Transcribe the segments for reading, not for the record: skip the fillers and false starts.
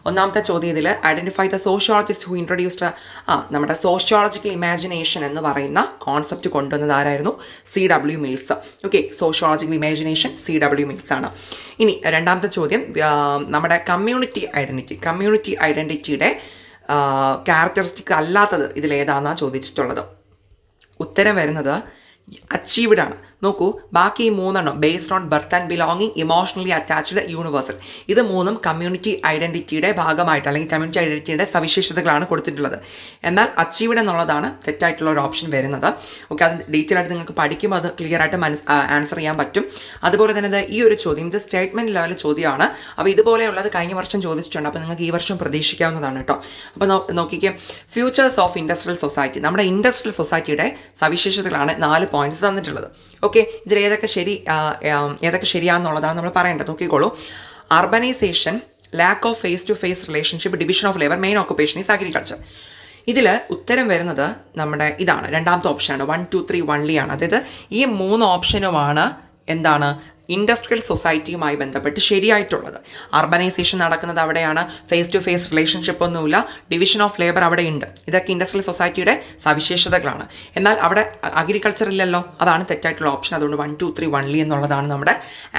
ഒന്നാമത്തെ ചോദ്യം ഇതിൽ identify the sociologist who introduced നമ്മുടെ സോഷ്യോളജിക്കൽ ഇമാജിനേഷൻ എന്ന് പറയുന്ന കോൺസെപ്റ്റ് കൊണ്ടുവന്നത് ആരായിരുന്നു? CW Mills. Okay, sociological imagination CW Mills ആണ്. ഇനി രണ്ടാമത്തെ ചോദ്യം നമ്മുടെ കമ്മ്യൂണിറ്റി ഐഡൻറ്റിറ്റിയുടെ ക്യാരക്ടറിസ്റ്റിക് അല്ലാത്തത് ഇതിലേതാണെന്നാണ് ചോദിച്ചിട്ടുള്ളത്. ഉത്തരം വരുന്നത് അച്ചീവ്ഡ് ആണ്. നോക്കൂ, ബാക്കി ഈ മൂന്നെണ്ണം based on birth and belonging, emotionally attached, universal, ഇത് മൂന്നും കമ്മ്യൂണിറ്റി ഐഡൻറ്റിറ്റിയുടെ ഭാഗമായിട്ട് അല്ലെങ്കിൽ കമ്മ്യൂണിറ്റി ഐഡൻറ്റിറ്റിയുടെ സവിശേഷതകളാണ് കൊടുത്തിട്ടുള്ളത്. എന്നാൽ അച്ചീവ്ഡ് എന്നുള്ളതാണ് തെറ്റായിട്ടുള്ള ഒരു ഓപ്ഷൻ വരുന്നത്. ഓക്കെ, അത് ഡീറ്റെയിൽ ആയിട്ട് നിങ്ങൾക്ക് പഠിക്കുമ്പോൾ അത് ക്ലിയർ ആയിട്ട് ആൻസർ ചെയ്യാൻ പറ്റും. അതുപോലെ തന്നെ ഈ ഒരു ചോദ്യം ഇത് സ്റ്റേറ്റ്മെൻറ്റ് ലെവൽ ചോദ്യമാണ്. അപ്പോൾ ഇതുപോലെയുള്ളത് കഴിഞ്ഞ വർഷം ചോദിച്ചിട്ടുണ്ട്. അപ്പോൾ നിങ്ങൾക്ക് ഈ വർഷം പ്രതീക്ഷിക്കാവുന്നതാണ് കേട്ടോ. അപ്പോൾ നോക്കിക്കേ, ഫ്യൂച്ചേഴ്സ് ഓഫ് ഇൻഡസ്ട്രിയൽ സൊസൈറ്റി, നമ്മുടെ ഇൻഡസ്ട്രിയൽ സൊസൈറ്റിയുടെ സവിശേഷതകളാണ് 4 പോയിന്റ്സ് തന്നിട്ടുള്ളത്. ഓക്കെ, ഇതിൽ ഏതൊക്കെ ശരിയാണെന്നുള്ളതാണ് നമ്മൾ പറയേണ്ടത്. നോക്കിക്കോളൂ. Urbanisation, lack of face to face relationship, division of labour, main occupation is agriculture. ഇതിൽ ഉത്തരം വരുന്നത് നമ്മുടെ ഇതാണ്, രണ്ടാമത്തെ ഓപ്ഷനാണ്. 1, 2, 3 വൺലി ആണ്. അതായത് ഈ 3 ഓപ്ഷനുമാണ് എന്താണ് ഇൻഡസ്ട്രിയൽ സൊസൈറ്റിയുമായി ബന്ധപ്പെട്ട് ശരിയായിട്ടുള്ളത്. അർബനൈസേഷൻ നടക്കുന്നത് അവിടെയാണ്, ഫേസ് ടു ഫേസ് റിലേഷൻഷിപ്പ് ഒന്നുമില്ല, ഡിവിഷൻ ഓഫ് ലേബർ അവിടെ ഉണ്ട്. ഇതൊക്കെ ഇൻഡസ്ട്രിയൽ സൊസൈറ്റിയുടെ സവിശേഷതകളാണ്. എന്നാൽ അവിടെ അഗ്രികൾച്ചർ ഇല്ലല്ലോ, അതാണ് തെറ്റായിട്ടുള്ള ഓപ്ഷൻ. അതുകൊണ്ട് 1, 2, 3 വൺലി എന്നുള്ളതാണ് നമ്മുടെ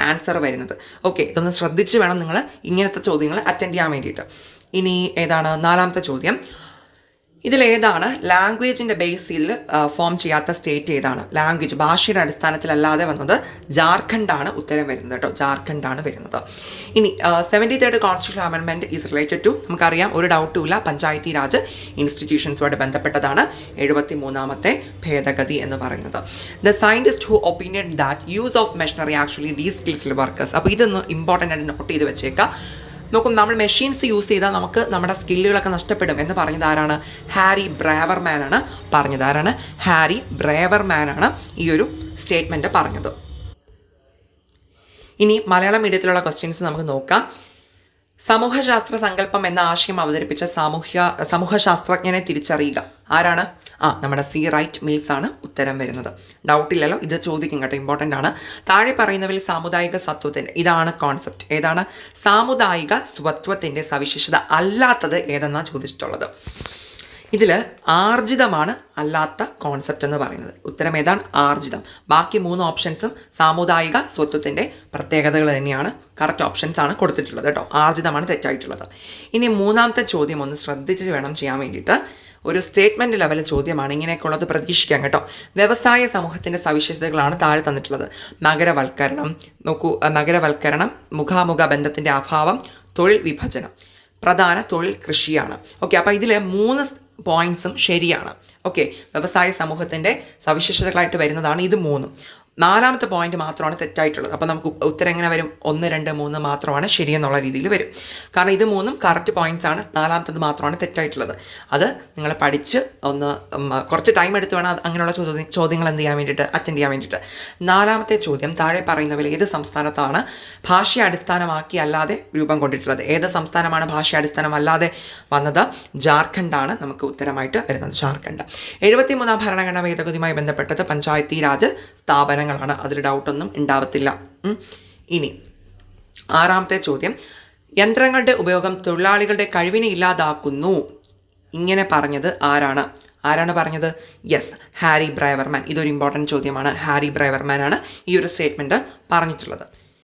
ആൻസർ വരുന്നത്. ഓക്കെ, ഇതൊന്ന് ശ്രദ്ധിച്ച് വേണം നിങ്ങൾ ഇങ്ങനത്തെ ചോദ്യങ്ങൾ അറ്റൻഡ് ചെയ്യാൻ വേണ്ടിയിട്ട്. ഇനി ഏതാണ് നാലാമത്തെ ചോദ്യം? ഇതിലേതാണ് ലാംഗ്വേജിൻ്റെ ബേസിൽ ഫോം ചെയ്യാത്ത സ്റ്റേറ്റ് ഏതാണ്? ലാംഗ്വേജ് ഭാഷയുടെ അടിസ്ഥാനത്തിലല്ലാതെ വന്നത് ജാർഖണ്ഡാണ് ഉത്തരം വരുന്നത് കേട്ടോ. ജാർഖണ്ഡാണ് വരുന്നത്. ഇനി 73rd constitution amendment is related to, നമുക്കറിയാം, ഒരു ഡൗട്ടും ഇല്ല, പഞ്ചായത്തി രാജ് ഇൻസ്റ്റിറ്റ്യൂഷൻസുമായിട്ട് ബന്ധപ്പെട്ടതാണ് 73ാമത്തെ ഭേദഗതി എന്ന് പറയുന്നത്. The scientist who opinion that use of machinery actually deskilled workers. അപ്പോൾ ഇതൊന്ന് ഇമ്പോർട്ടൻ്റ് ആയിട്ട് നോട്ട് ചെയ്ത് വെച്ചേക്കാം. നോക്കും, നമ്മൾ മെഷീൻസ് യൂസ് ചെയ്താൽ നമുക്ക് നമ്മുടെ സ്കില്ലുകളൊക്കെ നഷ്ടപ്പെടും എന്ന് പറഞ്ഞത് ആരാണ്? ഹാരി ബ്രേവർമാൻ ആണ് പറഞ്ഞത്. ആരാണ്? ഹാരി ബ്രേവർമാൻ ആണ് ഈ ഒരു സ്റ്റേറ്റ്മെൻറ്റ് പറഞ്ഞത്. ഇനി മലയാളം മീഡിയത്തിലുള്ള ക്വസ്റ്റ്യൻസ് നമുക്ക് നോക്കാം. സമൂഹശാസ്ത്ര സങ്കല്പം എന്ന ആശയം അവതരിപ്പിച്ച സമൂഹശാസ്ത്രജ്ഞനെ തിരിച്ചറിയുക. ആരാണ്? നമ്മുടെ C. റൈറ്റ് മിൽസ് ആണ് ഉത്തരം വരുന്നത്. ഡൗട്ടില്ലല്ലോ, ഇത് ചോദിക്കും കേട്ടോ, ഇമ്പോർട്ടൻ്റ് ആണ്. താഴെ പറയുന്നവരിൽ സാമുദായിക സ്വത്വത്തിൻ്റെ, ഇതാണ് കോൺസെപ്റ്റ്, ഏതാണ്? സാമുദായിക സ്വത്വത്തിൻ്റെ സവിശേഷത അല്ലാത്തത് ഏതെന്നാണ് ചോദിച്ചിട്ടുള്ളത്. ഇതിൽ ആർജിതമാണ് അല്ലാത്ത കോൺസെപ്റ്റ് എന്ന് പറയുന്നത്. ഉത്തരം ഏതാണ്? ആർജിതം. ബാക്കി 3 ഓപ്ഷൻസും സാമുദായിക സ്വത്വത്തിൻ്റെ പ്രത്യേകതകൾ തന്നെയാണ്. കറക്റ്റ് ഓപ്ഷൻസ് ആണ് കൊടുത്തിട്ടുള്ളത് കേട്ടോ. ആർജിതമാണ് തെറ്റായിട്ടുള്ളത്. ഇനി മൂന്നാമത്തെ ചോദ്യം ഒന്ന് ശ്രദ്ധിച്ച് വേണം ചെയ്യാൻ വേണ്ടിയിട്ട്. ഒരു സ്റ്റേറ്റ്മെൻറ്റ് ലെവൽ ചോദ്യമാണ്. ഇങ്ങനെയൊക്കെയുള്ളത് പ്രതീക്ഷിക്കാം കേട്ടോ. വ്യവസായ സമൂഹത്തിൻ്റെ സവിശേഷതകളാണ് താഴെ തന്നിട്ടുള്ളത്. നഗരവൽക്കരണം, നോക്കൂ, നഗരവൽക്കരണം, മുഖാമുഖ ബന്ധത്തിൻ്റെ അഭാവം, തൊഴിൽ വിഭജനം, പ്രധാന തൊഴിൽ കൃഷിയാണ്. ഓക്കെ, അപ്പോൾ ഇതിൽ 3 പോയിന്റ്സും ശരിയാണ്. ഓക്കെ, വ്യവസായ സമൂഹത്തിൻ്റെ സവിശേഷതകളായിട്ട് വരുന്നതാണ് ഇത് 3. നാലാമത്തെ പോയിന്റ് മാത്രമാണ് തെറ്റായിട്ടുള്ളത്. അപ്പോൾ നമുക്ക് ഉത്തരം എങ്ങനെ വരും? 1, 2, 3 മാത്രമാണ് ശരിയെന്നുള്ള രീതിയിൽ വരും. കാരണം ഇത് 3ഉം കറക്റ്റ് പോയിന്റ്സ് ആണ്. നാലാമത്തത് മാത്രമാണ് തെറ്റായിട്ടുള്ളത്. അത് നിങ്ങൾ പഠിച്ച് ഒന്ന് കുറച്ച് ടൈം എടുത്ത് വേണം അങ്ങനെയുള്ള ചോദ്യങ്ങൾ എന്ത് ചെയ്യാൻ വേണ്ടിയിട്ട്, അറ്റൻഡ് ചെയ്യാൻ വേണ്ടിയിട്ട്. നാലാമത്തെ ചോദ്യം, താഴെ പറയുന്നവയിൽ ഏത് സംസ്ഥാനത്താണ് ഭാഷയെ അടിസ്ഥാനമാക്കി അല്ലാതെ രൂപം കൊണ്ടിട്ടുള്ളത്? ഏത് സംസ്ഥാനമാണ് ഭാഷയെ അടിസ്ഥാനമല്ലാതെ വന്നത്? ജാർഖണ്ഡാണ് നമുക്ക് ഉത്തരമായിട്ട് വരുന്നത്. ജാർഖണ്ഡ്. 73ാം ഭരണഘടനാ ഭേദഗതിയുമായി ബന്ധപ്പെട്ടത് പഞ്ചായത്തി രാജ് സ്ഥാപനങ്ങളാണ്. അതിൽ ഡൗട്ടൊന്നും ഉണ്ടാവത്തില്ല. ഇനി ആറാമത്തെ ചോദ്യം, യന്ത്രങ്ങളുടെ ഉപയോഗം തൊഴിലാളികളുടെ കഴിവിനെ ഇല്ലാതാക്കുന്നു. ഇങ്ങനെ പറഞ്ഞത് ആരാണ് പറഞ്ഞത്? Yes, Harry Braverman. ഇതൊരു ഇമ്പോർട്ടൻറ്റ് ചോദ്യമാണ്. ഹാരി ബ്രേവർമാൻ ആണ് ഈ ഒരു സ്റ്റേറ്റ്മെൻറ്റ് പറഞ്ഞിട്ടുള്ളത്.